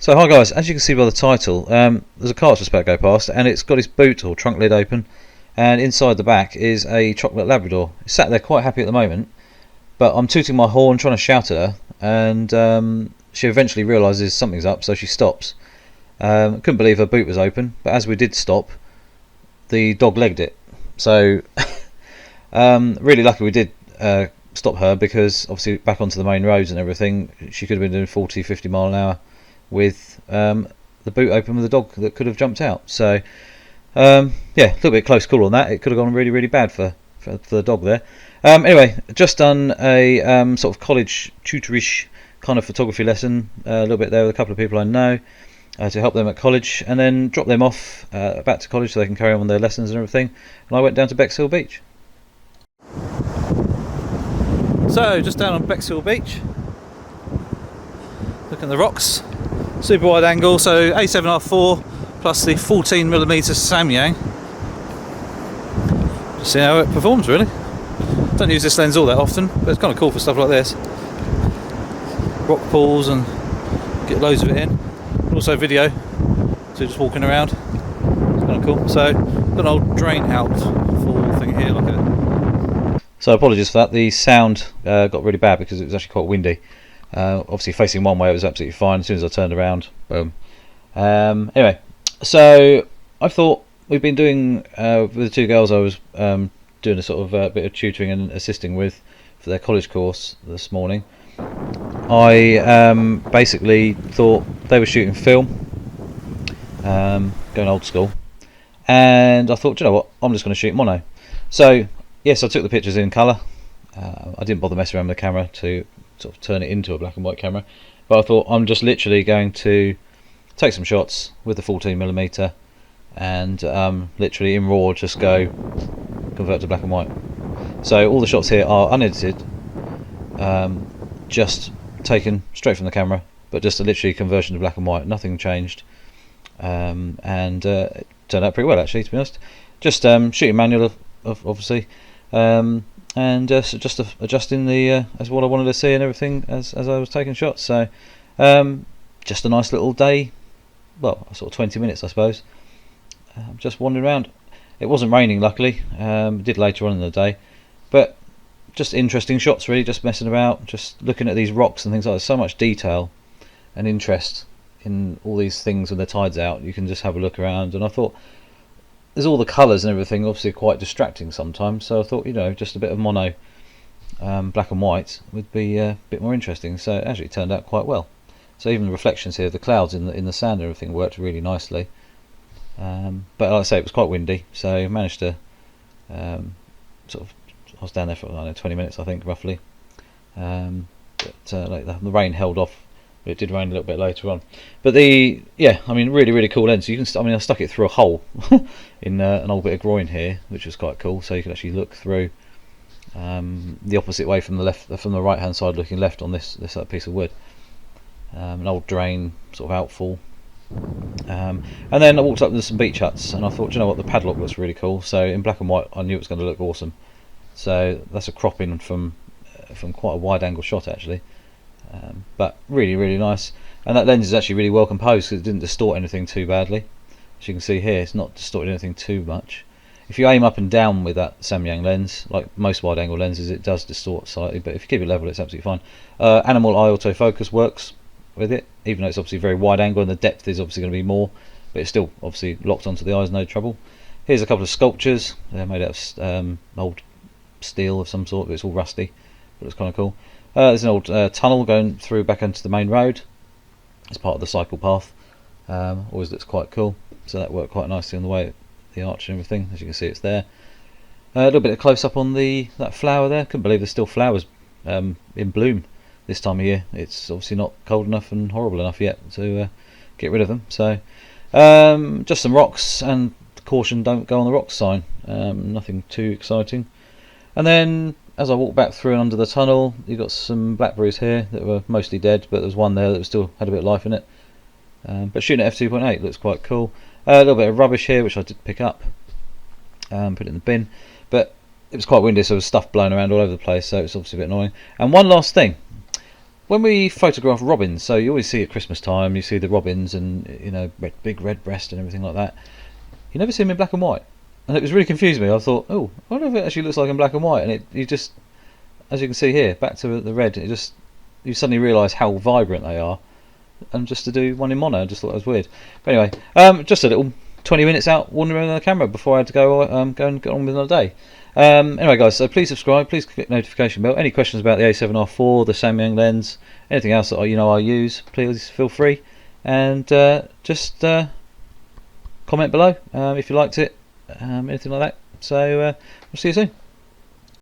So hi guys, as you can see by the title, there's a car just about to go past and it's got its boot or trunk lid open, and inside the back is a chocolate Labrador. It's sat there quite happy at the moment, but I'm tooting my horn trying to shout at her, and she eventually realises something's up, so she stops. Couldn't believe her boot was open, but as we did stop, the dog legged it. So really lucky we did stop her, because obviously back onto the main roads and everything, she could have been doing 40-50 mile an hour with the boot open with a dog that could have jumped out. So yeah, a little bit close call on that. It could have gone really, really bad for the dog there. Anyway, just done a sort of college tutorish kind of photography lesson, a little bit there with a couple of people I know to help them at college, and then drop them off back to college so they can carry on with their lessons and everything. And I went down to Bexhill Beach. So just down on Bexhill Beach, looking at the rocks, super wide angle, so a7R4 plus the 14mm Samyang. Just see how it performs really. Don't use this lens all that often, but it's kind of cool for stuff like this. Rock pools, and get loads of it in. And also video, so just walking around. It's kind of cool. So got an old drain out fall thing here, like a. So apologies for that. The sound got really bad because it was actually quite windy. Obviously facing one way it was absolutely fine. As soon as I turned around, boom. Anyway, so I thought we've been doing with the two girls I was doing a sort of bit of tutoring and assisting with for their college course this morning. I basically thought they were shooting film, going old school, and I thought, you know what, I'm just going to shoot mono. So yes, I took the pictures in colour. I didn't bother messing around with the camera to sort of turn it into a black and white camera, but I thought I'm just literally going to take some shots with the 14mm and literally in RAW just go convert to black and white. So all the shots here are unedited, just taken straight from the camera, but just a literally conversion to black and white, nothing changed, and it turned out pretty well actually, to be honest. Just shooting manual obviously, and so just adjusting the as what I wanted to see and everything as I was taking shots. So just a nice little day, well, sort of 20 minutes I suppose, just wandering around. It wasn't raining luckily, it did later on in the day, but just interesting shots really, just messing about, just looking at these rocks and things like that. There's so much detail and interest in all these things when the tide's out. You can just have a look around, and I thought there's all the colours and everything, obviously quite distracting sometimes, so I thought, you know, just a bit of mono black and white would be a bit more interesting. So it actually turned out quite well. So even the reflections here, the clouds in the sand and everything worked really nicely, but like I say, it was quite windy, so I managed to sort of, I was down there for, I don't know, 20 minutes I think roughly, but like the rain held off. It did rain a little bit later on, but yeah, I mean, really cool lens. You can I mean, I stuck it through a hole in an old bit of groin here, which was quite cool, so you can actually look through the opposite way from the right hand side, looking left on this piece of wood, an old drain sort of outfall. And then I walked up to some beach huts, and I thought, you know what, the padlock looks really cool, so in black and white I knew it was going to look awesome. So that's a cropping from quite a wide angle shot actually, but really nice. And that lens is actually really well composed because it didn't distort anything too badly. As you can see here, it's not distorted anything too much. If you aim up and down with that Samyang lens, like most wide angle lenses, it does distort slightly, but if you keep it level, it's absolutely fine. Animal eye autofocus works with it, even though it's obviously very wide angle and the depth is obviously going to be more, but it's still obviously locked onto the eyes, no trouble. Here's a couple of sculptures. They're made out of old steel of some sort, but it's all rusty, but it's kind of cool. There's an old tunnel going through back into the main road. It's part of the cycle path. Always looks quite cool, so that worked quite nicely on the way, the arch and everything. As you can see, it's there. A little bit of close up on that flower there. Couldn't believe there's still flowers in bloom this time of year. It's obviously not cold enough and horrible enough yet to get rid of them. So just some rocks, and caution, don't go on the rocks sign. Nothing too exciting. And then as I walked back through and under the tunnel, you got some blackberries here that were mostly dead, but there was one there that still had a bit of life in it. But shooting at f2.8 looks quite cool. A little bit of rubbish here, which I did pick up, put it in the bin, but it was quite windy, so there was stuff blowing around all over the place, so it's obviously a bit annoying. And one last thing, when we photograph robins, so you always see at Christmas time, you see the robins and big red breast and everything like that. You never see them in black and white, and it was really confusing me. I thought, oh, I wonder if it actually looks like in black and white, and you just, as you can see here, back to the red, you suddenly realise how vibrant they are, and just to do one in mono, I just thought that was weird. But anyway, just a little 20 minutes out wandering around the camera before I had to go and get on with another day. Anyway guys, so please subscribe, please click notification bell. Any questions about the a7R4, the Samyang lens, anything else that I use, please feel free, and just comment below if you liked it, anything like that. So we'll see you soon.